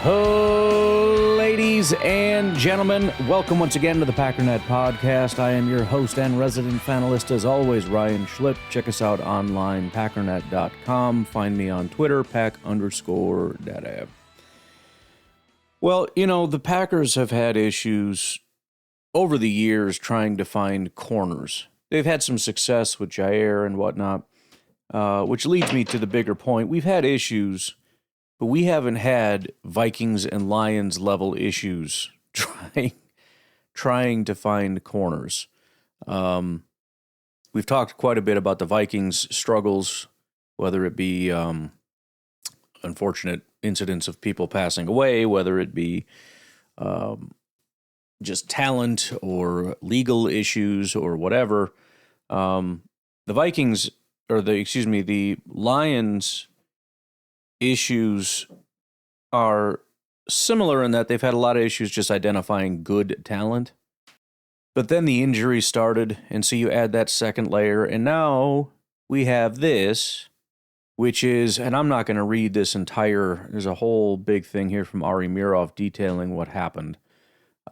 Oh, ladies and gentlemen, welcome once again to the Packernet Podcast. I am your host and resident panelist, as always, Ryan Schlipp. Check us out online, packernet.com. Find me on Twitter, pack_daddy. Well, you know, the Packers have had issues over the years trying to find corners. They've had some success with Jair and whatnot, which leads me to the bigger point. We've had issues, but we haven't had Vikings and Lions level issues trying to find corners. We've talked quite a bit about the Vikings' struggles, whether it be unfortunate incidents of people passing away, whether it be just talent or legal issues or whatever. The Lions' issues are similar in that they've had a lot of issues just identifying good talent. But then the injury started, and so you add that second layer, and now we have this, which is, and I'm not going to read this entire, there's a whole big thing here from Ari Mirov detailing what happened.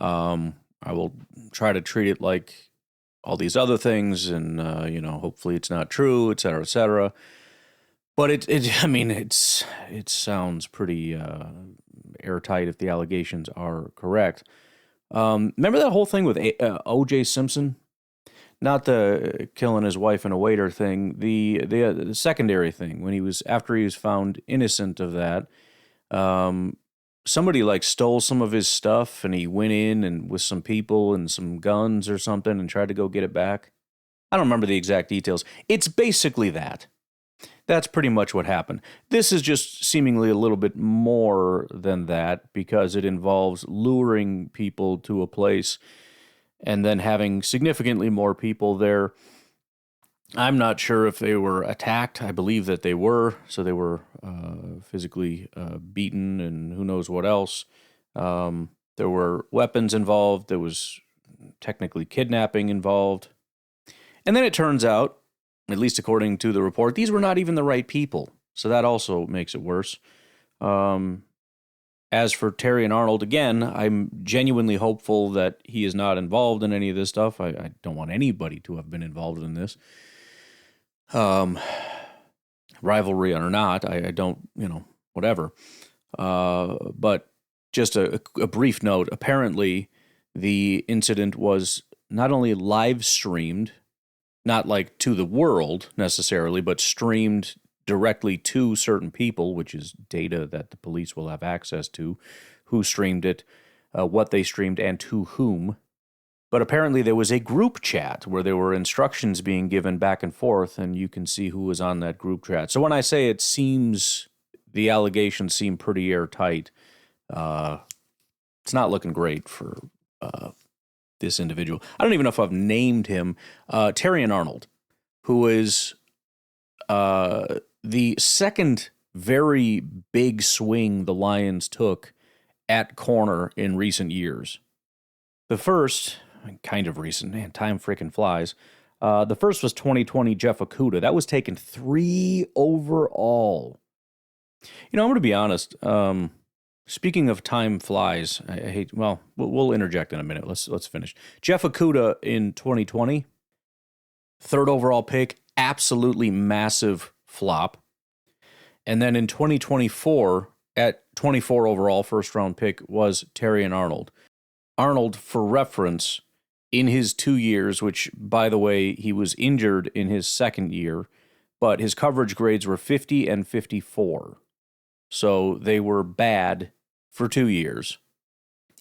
I will try to treat it like all these other things, and, hopefully it's not true, et cetera, et cetera. But it sounds pretty airtight if the allegations are correct. Remember that whole thing with O.J. Simpson? Not the killing his wife and a waiter thing. The secondary thing after he was found innocent of that. Somebody stole some of his stuff, and he went in and with some people and some guns or something and tried to go get it back. I don't remember the exact details. It's basically that. That's pretty much what happened. This is just seemingly a little bit more than that because it involves luring people to a place and then having significantly more people there. I'm not sure if they were attacked. I believe that they were. So they were physically beaten and who knows what else. There were weapons involved. There was technically kidnapping involved. And then it turns out, at least according to the report, these were not even the right people. So that also makes it worse. As for Terry and Arnold, again, I'm genuinely hopeful that he is not involved in any of this stuff. I don't want anybody to have been involved in this. Rivalry or not, I don't, whatever. But just a brief note, apparently the incident was not only live streamed, not to the world necessarily, but streamed directly to certain people, which is data that the police will have access to, who streamed it, what they streamed, and to whom. But apparently there was a group chat where there were instructions being given back and forth, and you can see who was on that group chat. So when I say the allegations seem pretty airtight, it's not looking great for this individual. I don't even know if I've named him. Terry and Arnold, who is the second very big swing the Lions took at corner in recent years. The first, kind of recent, man, time freaking flies. The first was 2020 Jeff Okudah. That was taken 3 overall. I'm going to be honest. Speaking of time flies, I hate. Well, we'll interject in a minute. Let's finish. Jeff Okudah in 2020, 3rd overall pick, absolutely massive flop. And then in 2024, at 24 overall, 1st round pick was Terry and Arnold. Arnold, for reference, in his 2 years, which, by the way, he was injured in his 2nd year, but his coverage grades were 50 and 54. So they were bad for 2 years.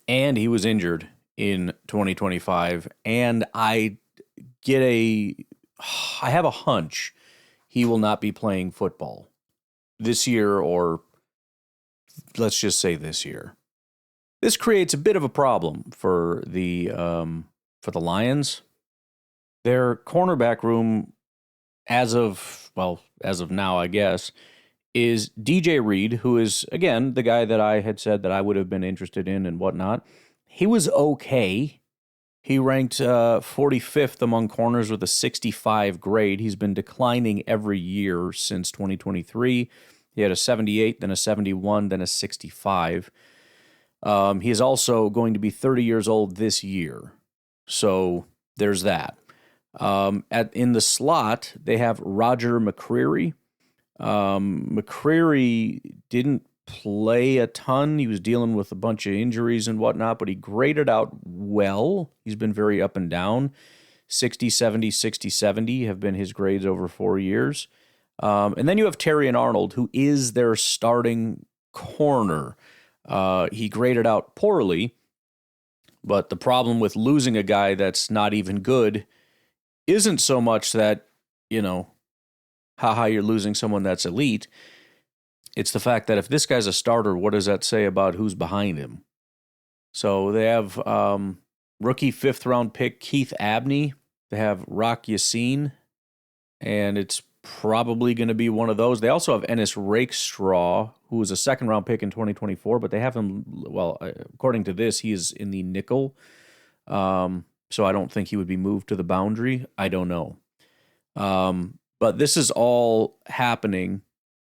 And he was injured in 2025. And I have a hunch he will not be playing football this year, or let's just say this year. This creates a bit of a problem for the Lions. Their cornerback room, as of now, I guess, is DJ Reed, who is, again, the guy that I had said that I would have been interested in and whatnot. He was okay. He ranked 45th among corners with a 65 grade. He's been declining every year since 2023. He had a 78, then a 71, then a 65. He is also going to be 30 years old this year. So there's that. In the slot, they have Roger McCreary. McCreary didn't play a ton. He was dealing with a bunch of injuries and whatnot, but he graded out well. He's been very up and down. 60, 70, 60, 70 have been his grades over 4 years. And then you have Terry and Arnold, who is their starting corner. He graded out poorly, but the problem with losing a guy that's not even good isn't so much that, you're losing someone that's elite. It's the fact that if this guy's a starter, what does that say about who's behind him? So they have rookie 5th-round pick Keith Abney. They have Rock Yassin, and it's probably going to be one of those. They also have Ennis Rakestraw, who was a 2nd-round pick in 2024, but they have him, according to this, he is in the nickel. So I don't think he would be moved to the boundary. I don't know. But this is all happening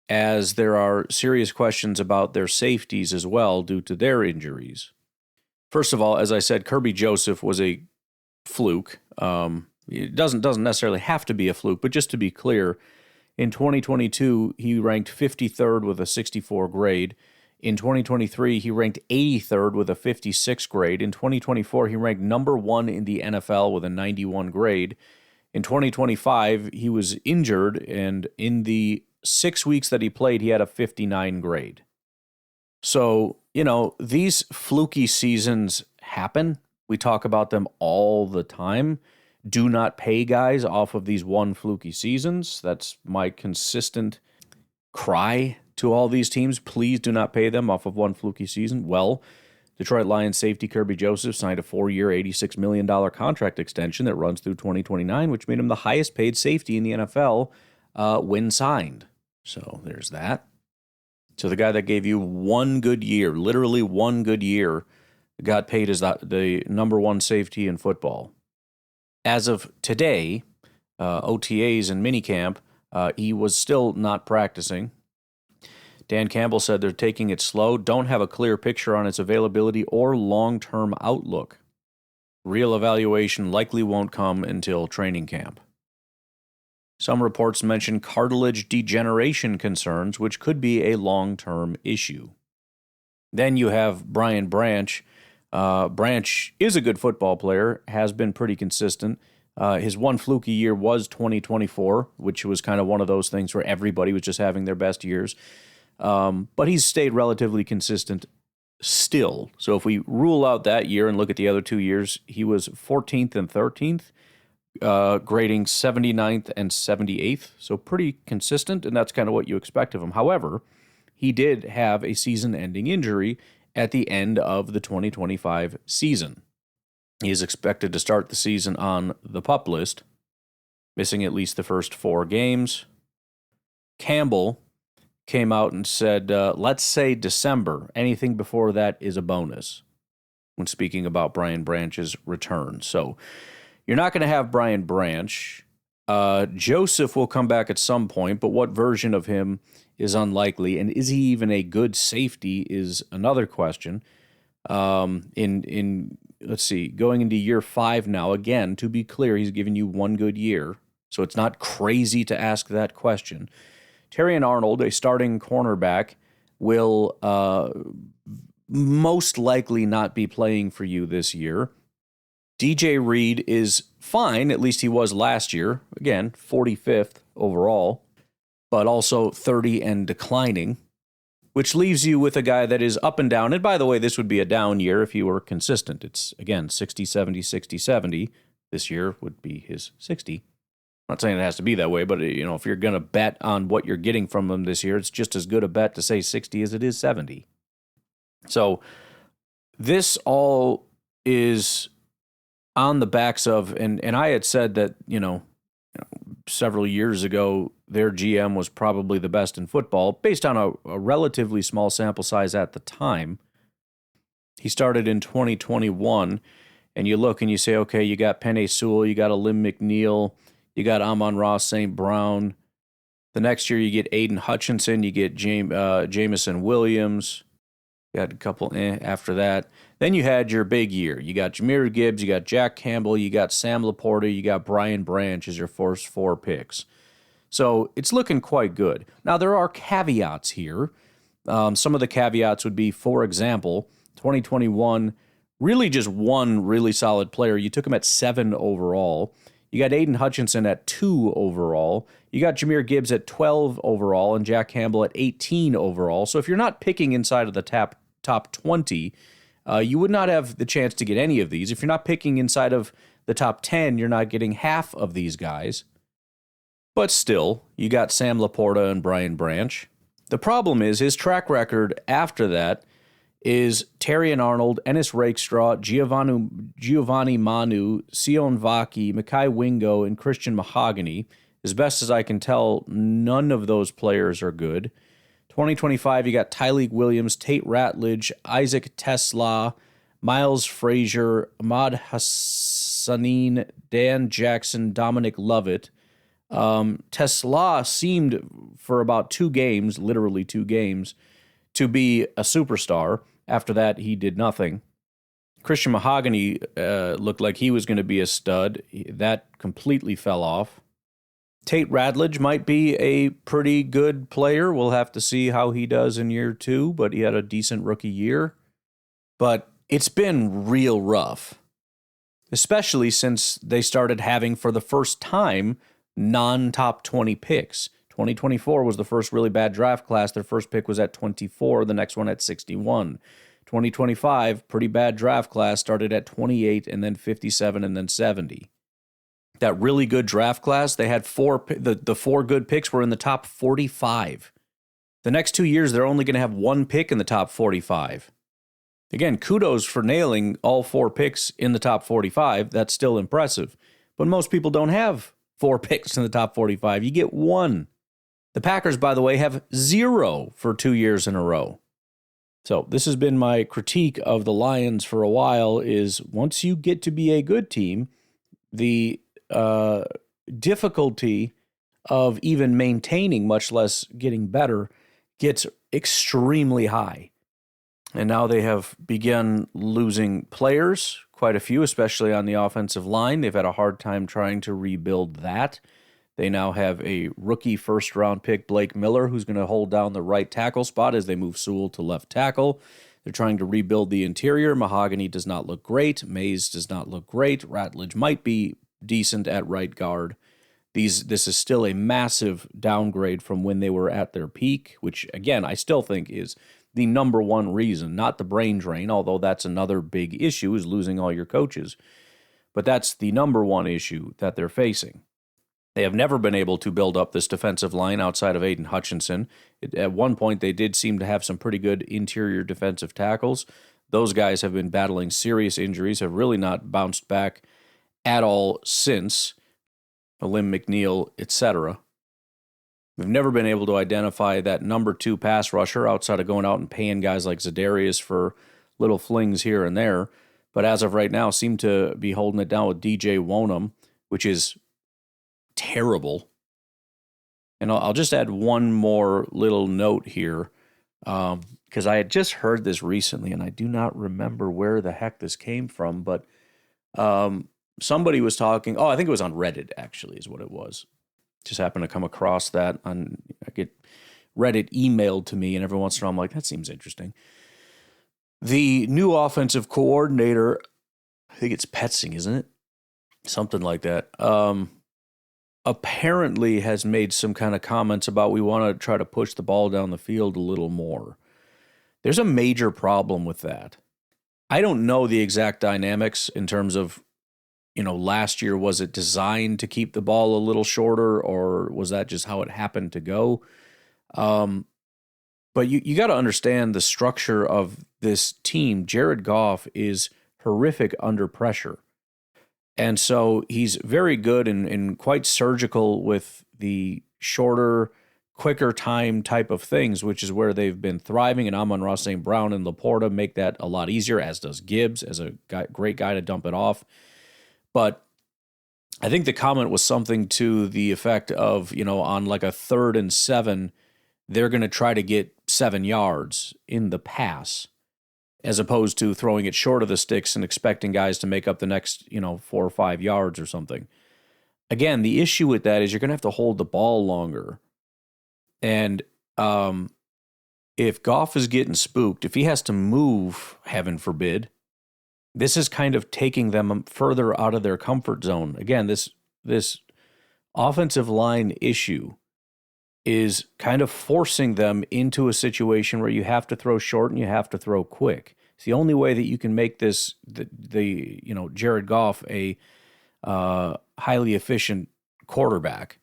as there are serious questions about their safeties as well due to their injuries. First of all, as I said, Kirby Joseph was a fluke. It doesn't necessarily have to be a fluke, but just to be clear, in 2022, he ranked 53rd with a 64 grade. In 2023, he ranked 83rd with a 56 grade. In 2024, he ranked number 1 in the NFL with a 91 grade. In 2025, he was injured, and in the 6 weeks that he played, he had a 59 grade. So, these fluky seasons happen. We talk about them all the time. Do not pay guys off of these one fluky seasons. That's my consistent cry to all these teams. Please do not pay them off of one fluky season. Well, Detroit Lions safety Kirby Joseph signed a 4-year, $86 million contract extension that runs through 2029, which made him the highest paid safety in the NFL when signed. So there's that. So the guy that gave you one good year, literally one good year, got paid as the number 1 safety in football. As of today, OTAs and minicamp, he was still not practicing. Dan Campbell said they're taking it slow, don't have a clear picture on its availability or long-term outlook. Real evaluation likely won't come until training camp. Some reports mention cartilage degeneration concerns, which could be a long-term issue. Then you have Brian Branch. Branch is a good football player, has been pretty consistent. His one fluky year was 2024, which was kind of one of those things where everybody was just having their best years. But he's stayed relatively consistent still. So if we rule out that year and look at the other 2 years, he was 14th and 13th, grading 79th and 78th. So pretty consistent, and that's kind of what you expect of him. However, he did have a season-ending injury at the end of the 2025 season. He is expected to start the season on the PUP list, missing at least the first 4 games. Campbell came out and said, let's say December. Anything before that is a bonus when speaking about Brian Branch's return. So you're not going to have Brian Branch. Joseph will come back at some point, but what version of him is unlikely, and is he even a good safety is another question. Let's see, going into year 5 now, again, to be clear, he's given you one good year, so it's not crazy to ask that question. Terry and Arnold, a starting cornerback, will most likely not be playing for you this year. DJ Reed is fine, at least he was last year. Again, 45th overall, but also 30 and declining, which leaves you with a guy that is up and down. And by the way, this would be a down year if he were consistent. It's, again, 60, 70, 60, 70. This year would be his 60. I'm not saying it has to be that way, but if you're going to bet on what you're getting from him this year, it's just as good a bet to say 60 as it is 70. So this all is on the backs of, and I had said that, several years ago, their GM was probably the best in football, based on a relatively small sample size at the time. He started in 2021, and you look and you say, okay, you got Penei Sewell, you got a Lim McNeil, you got Amon-Ra St. Brown. The next year you get Aiden Hutchinson, you get Jamison Williams. got a couple after that. Then you had your big year. You got Jahmyr Gibbs, you got Jack Campbell, you got Sam Laporta, you got Brian Branch as your first 4 picks. So it's looking quite good. Now, there are caveats here. Some of the caveats would be, for example, 2021, really just one really solid player. You took him at 7 overall. You got Aiden Hutchinson at 2 overall. You got Jahmyr Gibbs at 12 overall and Jack Campbell at 18 overall. So if you're not picking inside of the top 20, you would not have the chance to get any of these. If you're not picking inside of the top 10, you're not getting half of these guys. But still, you got Sam Laporta and Brian Branch. The problem is his track record after that is Terry and Arnold, Ennis Rakestraw, Giovanni Manu, Sion Vaki, Mekhi Wingo, and Christian Mahogany. As best as I can tell, none of those players are good. 2025, you got Tyleek Williams, Tate Ratledge, Isaac Tesla, Miles Frazier, Ahmad Hassanin, Dan Jackson, Dominic Lovett. Tesla seemed for about 2 games, literally 2 games, to be a superstar. After that, he did nothing. Christian Mahogany looked like he was going to be a stud. That completely fell off. Tate Ratledge might be a pretty good player. We'll have to see how he does in year 2, but he had a decent rookie year. But it's been real rough, especially since they started having, for the first time, non-top 20 picks. 2024 was the first really bad draft class. Their first pick was at 24, the next one at 61. 2025, pretty bad draft class, started at 28 and then 57 and then 70. That really good draft class, they had the 4 good picks were in the top 45. The next 2 years, they're only going to have 1 pick in the top 45. Again, kudos for nailing all 4 picks in the top 45. That's still impressive. But most people don't have 4 picks in the top 45. You get 1. The Packers, by the way, have 0 for 2 years in a row. So this has been my critique of the Lions for a while, is once you get to be a good team, the difficulty of even maintaining, much less getting better, gets extremely high. And now they have begun losing players, quite a few, especially on the offensive line. They've had a hard time trying to rebuild that. They now have a rookie first-round pick, Blake Miller, who's going to hold down the right tackle spot as they move Sewell to left tackle. They're trying to rebuild the interior. Mahogany does not look great. Mays does not look great. Ratledge might be decent at right guard. This is still a massive downgrade from when they were at their peak, which, again, I still think is the number one reason, not the brain drain, although that's another big issue, is losing all your coaches. But that's the number one issue that they're facing. They have never been able to build up this defensive line outside of Aiden Hutchinson. At one point, they did seem to have some pretty good interior defensive tackles. Those guys have been battling serious injuries, have really not bounced back at all since. Alim McNeil, etc. We've never been able to identify that number 2 pass rusher outside of going out and paying guys like Za'Darius for little flings here and there. But as of right now, seem to be holding it down with DJ Wonham, which is terrible. And I'll just add one more little note here, because I had just heard this recently, and I do not remember where the heck this came from, but somebody was talking, I think it was on Reddit, actually, is what it was. Just happened to come across that. I get Reddit emailed to me, and every once in a while I'm like, that seems interesting. The new offensive coordinator, I think it's Petzing, isn't it? Something like that. Apparently has made some kind of comments about we want to try to push the ball down the field a little more. There's a major problem with that. I don't know the exact dynamics in terms of, last year, was it designed to keep the ball a little shorter, or was that just how it happened to go? But you got to understand the structure of this team. Jared Goff is horrific under pressure. And so he's very good and quite surgical with the shorter, quicker time type of things, which is where they've been thriving. And Amon-Ra St. Brown and Laporta make that a lot easier, as does Gibbs, as a great guy to dump it off. But I think the comment was something to the effect of, on like a 3rd and 7, they're going to try to get 7 yards in the pass. as opposed to throwing it short of the sticks and expecting guys to make up the next, 4 or 5 yards or something. Again, the issue with that is you're going to have to hold the ball longer. And if Goff is getting spooked, if he has to move, heaven forbid, this is kind of taking them further out of their comfort zone. Again, this offensive line issue is kind of forcing them into a situation where you have to throw short and you have to throw quick. It's the only way that you can make this Jared Goff a highly efficient quarterback.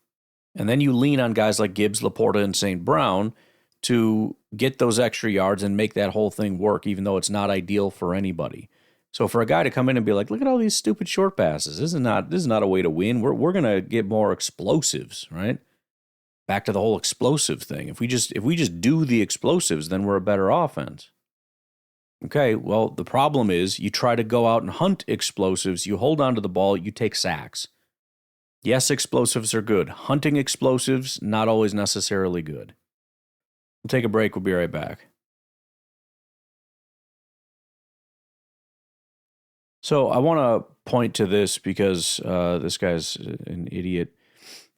And then you lean on guys like Gibbs, Laporta, and St. Brown to get those extra yards and make that whole thing work, even though it's not ideal for anybody. So for a guy to come in and be like, look at all these stupid short passes, this is not a way to win. We're gonna get more explosives, right? Back to the whole explosive thing. If we just do the explosives, then we're a better offense. Okay, well, the problem is you try to go out and hunt explosives, you hold on to the ball, you take sacks. Yes, explosives are good. Hunting explosives, not always necessarily good. We'll take a break. We'll be right back. So I want to point to this because this guy's an idiot.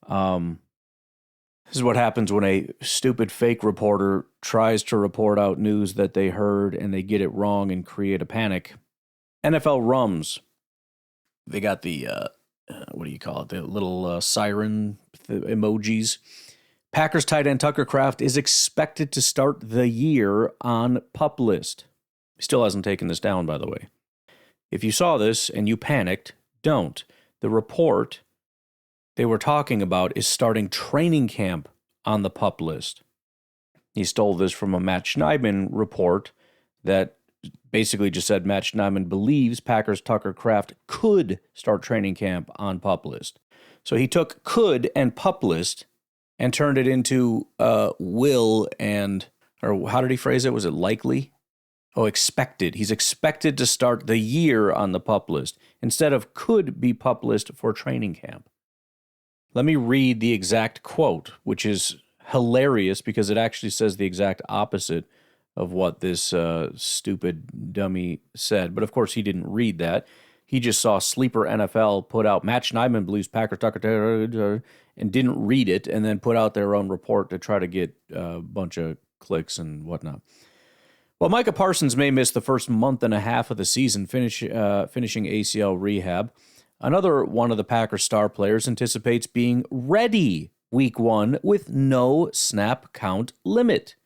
This is what happens when a stupid fake reporter tries to report out news that they heard and they get it wrong and create a panic. NFL Rums. They got the, what do you call it? The little siren emojis. Packers tight end Tucker Kraft is expected to start the year on PUP list. He still hasn't taken this down, by the way. If you saw this and you panicked, don't. The report they were talking about is starting training camp on the PUP list. He stole this from a Matt Schneidman report that basically just said Matt Schneidman believes Packers Tucker Kraft could start training camp on PUP list. So he took could and PUP list and turned it into will and, or how did he phrase it? Was it likely? Oh, expected. He's expected to start the year on the PUP list instead of could be PUP list for training camp. Let me read the exact quote, which is hilarious because it actually says the exact opposite of what this stupid dummy said. But of course, he didn't read that. He just saw Sleeper NFL put out Matt Schneidman believes Packers Tucker and didn't read it and then put out their own report to try to get a bunch of clicks and whatnot. Well, Micah Parsons may miss the first month and a half of the season finishing ACL rehab. Another one of the Packers star players anticipates being ready week 1 with no snap count limit.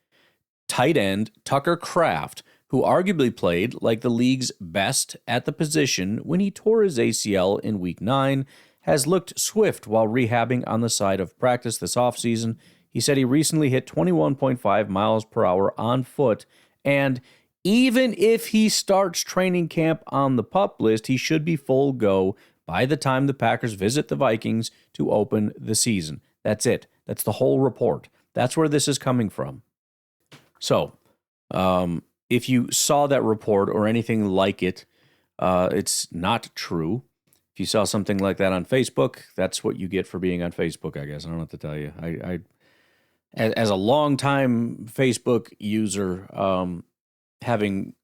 Tight end Tucker Kraft, who arguably played like the league's best at the position when he tore his ACL in week 9, has looked swift while rehabbing on the side of practice this offseason. He said he recently hit 21.5 miles per hour on foot, and even if he starts training camp on the PUP list, he should be full go by the time the Packers visit the Vikings to open the season. That's it. That's the whole report. That's where this is coming from. So, if you saw that report or anything like it, it's not true. If you saw something like that on Facebook, that's what you get for being on Facebook, I guess. I don't know what to tell you. I as a longtime Facebook user, having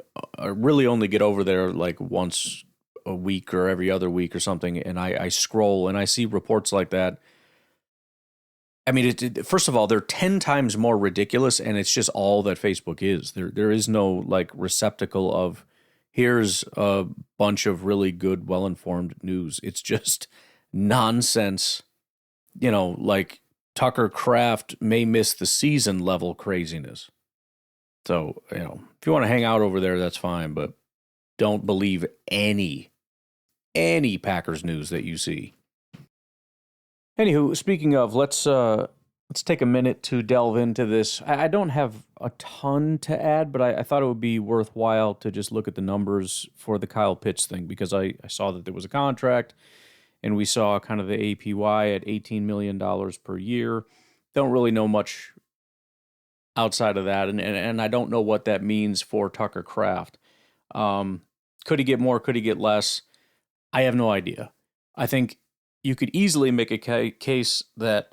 really only get over there like once a week or every other week or something, and I scroll and I see reports like that. I mean, first of all, they're 10 times more ridiculous, and it's just all that Facebook is. There is no like receptacle of here's a bunch of really good, well-informed news. It's just nonsense, like Tucker Kraft may miss the season level craziness. So, if you want to hang out over there, that's fine, but don't believe any Packers news that you see. Anywho, speaking of, let's take a minute to delve into this. I don't have a ton to add, but I thought it would be worthwhile to just look at the numbers for the Kyle Pitts thing because I saw that there was a contract, and we saw kind of the APY at $18 million per year. Don't really know much outside of that, and I don't know what that means for Tucker Kraft. Could he get more? Could he get less? I have no idea. I think you could easily make a case that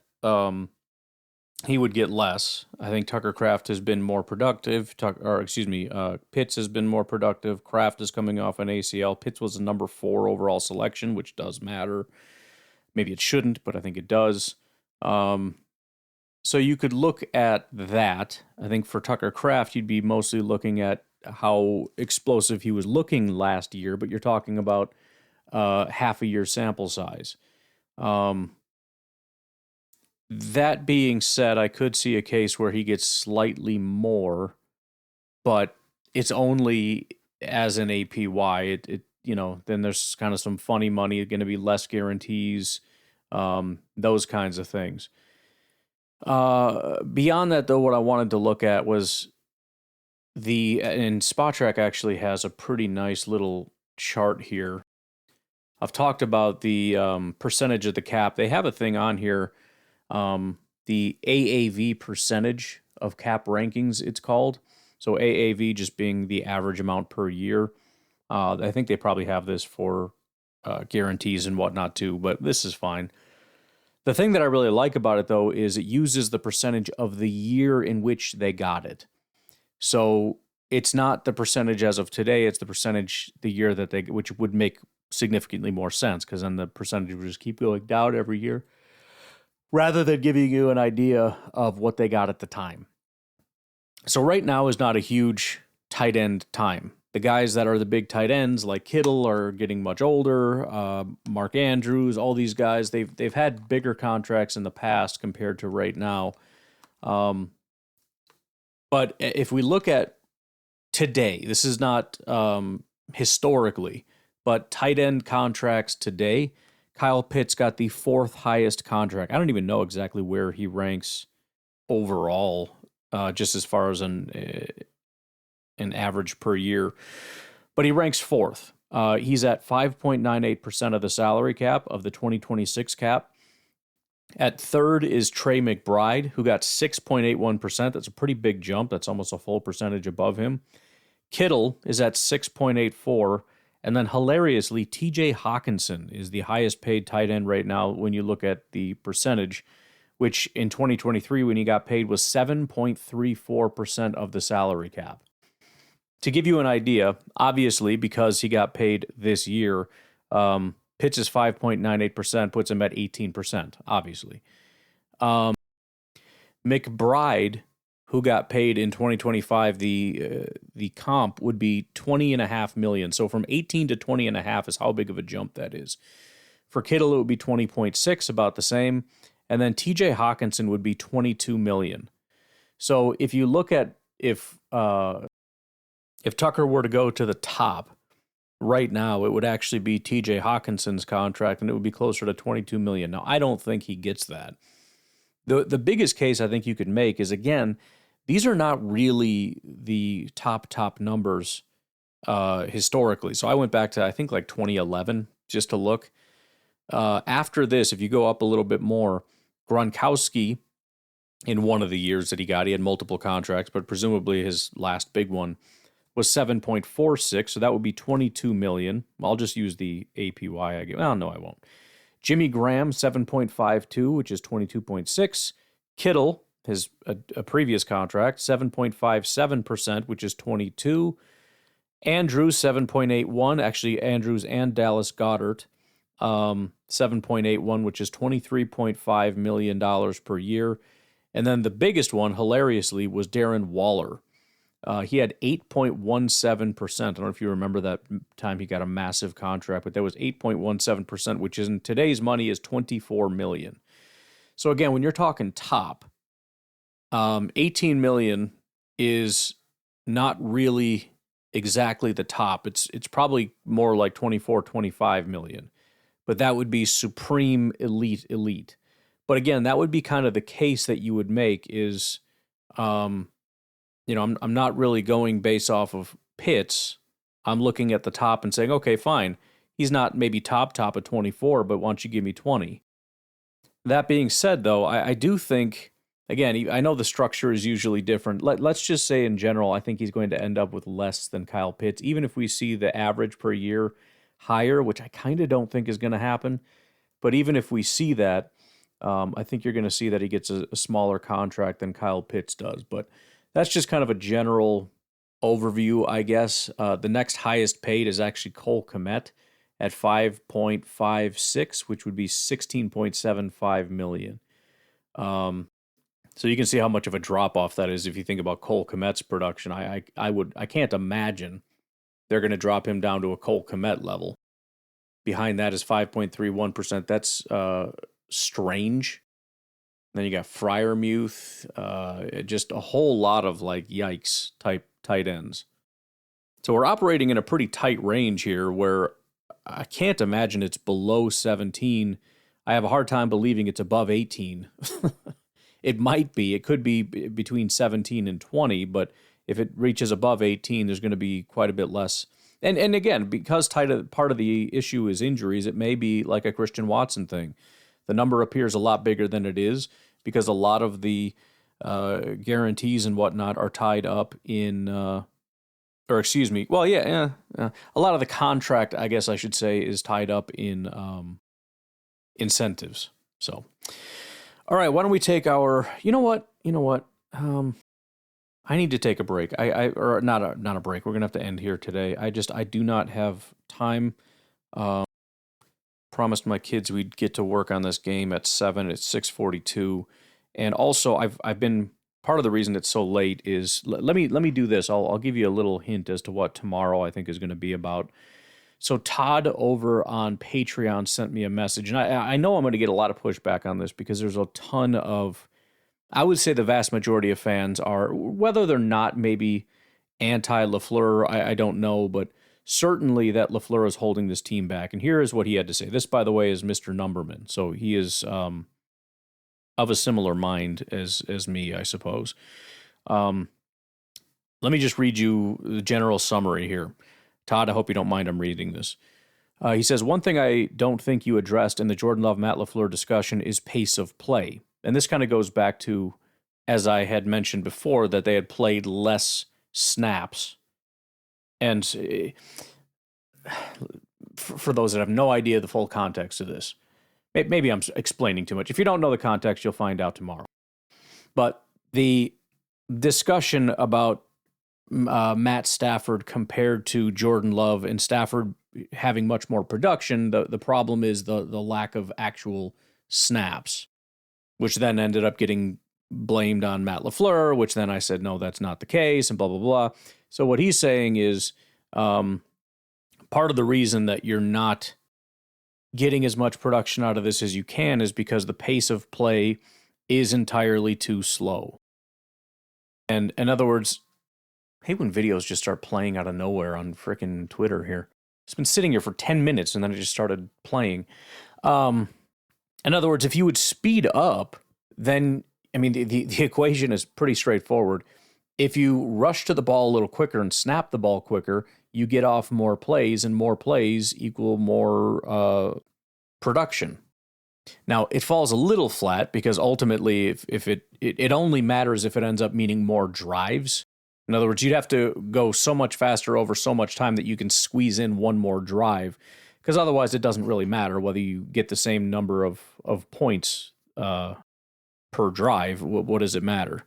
he would get less. I think Tucker Kraft has been more productive. Pitts has been more productive. Kraft is coming off an ACL. Pitts was a number 4 overall selection, which does matter. Maybe it shouldn't, but I think it does. So you could look at that. I think for Tucker Kraft, you'd be mostly looking at how explosive he was looking last year, but you're talking about half a year sample size. That being said, I could see a case where he gets slightly more, but it's only as an APY. Then there's kind of some funny money, going to be less guarantees, those kinds of things. Beyond that, though, what I wanted to look at was and SpotTrack actually has a pretty nice little chart here. I've talked about the percentage of the cap. They have a thing on here, the AAV percentage of cap rankings, it's called. So AAV just being the average amount per year. I think they probably have this for guarantees and whatnot too, but this is fine. The thing that I really like about it, though, is it uses the percentage of the year in which they got it. So it's not the percentage as of today, it's the percentage the year that which would make significantly more sense, because then the percentage would just keep going down every year, rather than giving you an idea of what they got at the time. So right now is not a huge tight end time. The guys that are the big tight ends, like Kittle, are getting much older. Mark Andrews, all these guys, they've had bigger contracts in the past compared to right now. But if we look at today, this is not historically, but tight end contracts today, Kyle Pitts got the 4th highest contract. I don't even know exactly where he ranks overall, just as far as an average per year, but he ranks 4th. He's at 5.98% of the salary cap of the 2026 cap. At 3rd is Trey McBride, who got 6.81%. That's a pretty big jump. That's almost a full percentage above him. Kittle is at 6.84%. And then hilariously, TJ Hawkinson is the highest paid tight end right now when you look at the percentage, which in 2023, when he got paid, was 7.34% of the salary cap. To give you an idea, obviously, because he got paid this year, Pitts' 5.98% puts him at 18%, obviously. McBride, who got paid in 2025, the comp would be $20.5 million. So from 18 to 20.5 is how big of a jump that is. For Kittle, it would be 20.6, about the same. And then TJ Hawkinson would be $22 million. So if you look at if Tucker were to go to the top right now, it would actually be TJ Hawkinson's contract, and it would be closer to $22 million. Now, I don't think he gets that. The biggest case I think you could make is, again, these are not really the top numbers historically. So I went back to, I think, like 2011 just to look. After this, if you go up a little bit more, Gronkowski, in one of the years that he had multiple contracts, but presumably his last big one was 7.46, so that would be $22 million. I'll just use the APY I give. Oh, no, I won't. Jimmy Graham, 7.52, which is 22.6. Kittle, his a previous contract, 7.57%, which is 22. Andrews, 7.81. Actually, Andrews and Dallas Goedert, 7.81, which is $23.5 million per year. And then the biggest one, hilariously, was Darren Waller. He had 8.17%. I don't know if you remember that time he got a massive contract, but that was 8.17%, which in today's money is $24 million. So again, when you're talking top, $18 million is not really exactly the top. It's probably more like $24-25 million, but that would be supreme elite. But again, that would be kind of the case that you would make is, I'm not really going based off of Pitts. I'm looking at the top and saying, okay, fine. He's not maybe top at 24, but why don't you give me 20? That being said, though, I do think, again, I know the structure is usually different. Let's just say in general, I think he's going to end up with less than Kyle Pitts, even if we see the average per year higher, which I kind of don't think is going to happen. But even if we see that, I think you're going to see that he gets a smaller contract than Kyle Pitts does, but that's just kind of a general overview, I guess. The next highest paid is actually Cole Kmet at 5.56, which would be 16.75 million. So you can see how much of a drop off that is if you think about Cole Kmet's production. I can't imagine they're going to drop him down to a Cole Kmet level. Behind that is 5.31%. That's strange. Then you got Freiermuth, just a whole lot of like yikes type tight ends. So we're operating in a pretty tight range here where I can't imagine it's below 17. I have a hard time believing it's above 18. It might be. It could be between 17 and 20, but if it reaches above 18, there's going to be quite a bit less. And again, because part of the issue is injuries, it may be like a Christian Watson thing. The number appears a lot bigger than it is because a lot of the guarantees and whatnot are tied up in, a lot of the contract, I guess I should say, is tied up in incentives. So, all right, why don't we take our, you know what? I need to take a break. Or not a break. We're going to have to end here today. I do not have time. Promised my kids we'd get to work on this game at 7. It's 6:42. And also I've been, part of the reason it's so late is, let me do this. I'll give you a little hint as to what tomorrow I think is going to be about. So Todd over on Patreon sent me a message, and I know I'm going to get a lot of pushback on this because there's a ton of, I would say the vast majority of fans are, whether they're not maybe anti-LaFleur, I don't know, but certainly that LaFleur is holding this team back. And here is what he had to say. This, by the way, is Mr. Numberman, so he is of a similar mind as me, I suppose. Let me just read you the general summary here. Todd, I hope you don't mind I'm reading this. He says, one thing I don't think you addressed in the Jordan Love, Matt LaFleur discussion is pace of play. And this kind of goes back to, as I had mentioned before, that they had played less snaps. And for those that have no idea the full context of this, maybe I'm explaining too much. If you don't know the context, you'll find out tomorrow. But the discussion about Matt Stafford compared to Jordan Love and Stafford having much more production, the problem is the lack of actual snaps, which then ended up getting blamed on Matt LaFleur, which then I said, no, that's not the case, and blah, blah, blah. So what he's saying is part of the reason that you're not getting as much production out of this as you can is because the pace of play is entirely too slow. And in other words, I hate when videos just start playing out of nowhere on frickin' Twitter here. It's been sitting here for 10 minutes and then it just started playing. In other words, if you would speed up, then, I mean, the equation is pretty straightforward. If you rush to the ball a little quicker and snap the ball quicker, you get off more plays, and more plays equal more production. Now, it falls a little flat because ultimately, if it only matters if it ends up meaning more drives. In other words, you'd have to go so much faster over so much time that you can squeeze in one more drive, because otherwise it doesn't really matter whether you get the same number of points per drive. What does it matter?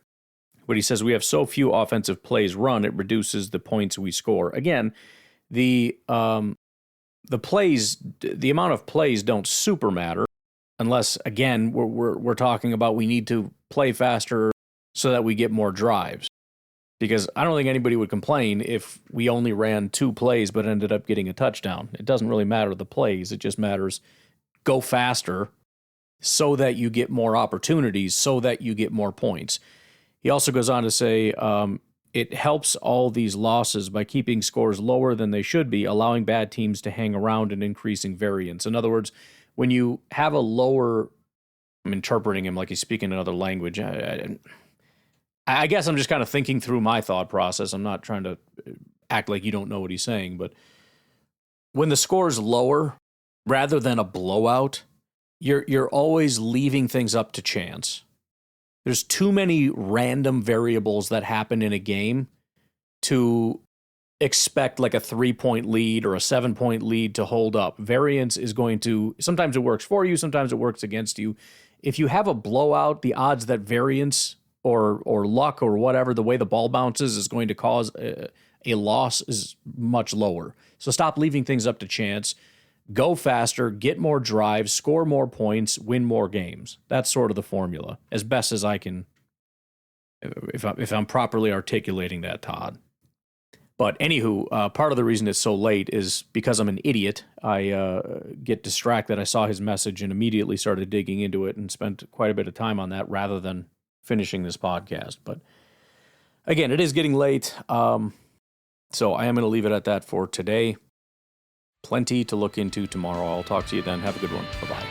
But he says we have so few offensive plays run, it reduces the points we score. Again, the plays, the amount of plays don't super matter unless, again, we're talking about we need to play faster so that we get more drives. Because I don't think anybody would complain if we only ran 2 plays but ended up getting a touchdown. It doesn't really matter the plays. It just matters go faster so that you get more opportunities, so that you get more points. He also goes on to say it helps all these losses by keeping scores lower than they should be, allowing bad teams to hang around and increasing variance. In other words, when you have a lower, I'm interpreting him like he's speaking another language. I guess I'm just kind of thinking through my thought process. I'm not trying to act like you don't know what he's saying, but when the score is lower, rather than a blowout, you're always leaving things up to chance. There's too many random variables that happen in a game to expect like a 3-point lead or a 7-point lead to hold up. Variance is going to, sometimes it works for you, sometimes it works against you. if you have a blowout, the odds that variance or luck or whatever, the way the ball bounces is going to cause a loss is much lower. So stop leaving things up to chance. Go faster, get more drives, score more points, win more games. That's sort of the formula, as best as I can, if I'm properly articulating that, Todd. But anywho, part of the reason it's so late is because I'm an idiot. I get distracted. I saw his message and immediately started digging into it and spent quite a bit of time on that rather than finishing this podcast. But again, it is getting late. So I am going to leave it at that for today. Plenty to look into tomorrow. I'll talk to you then. Have a good one. Bye-bye.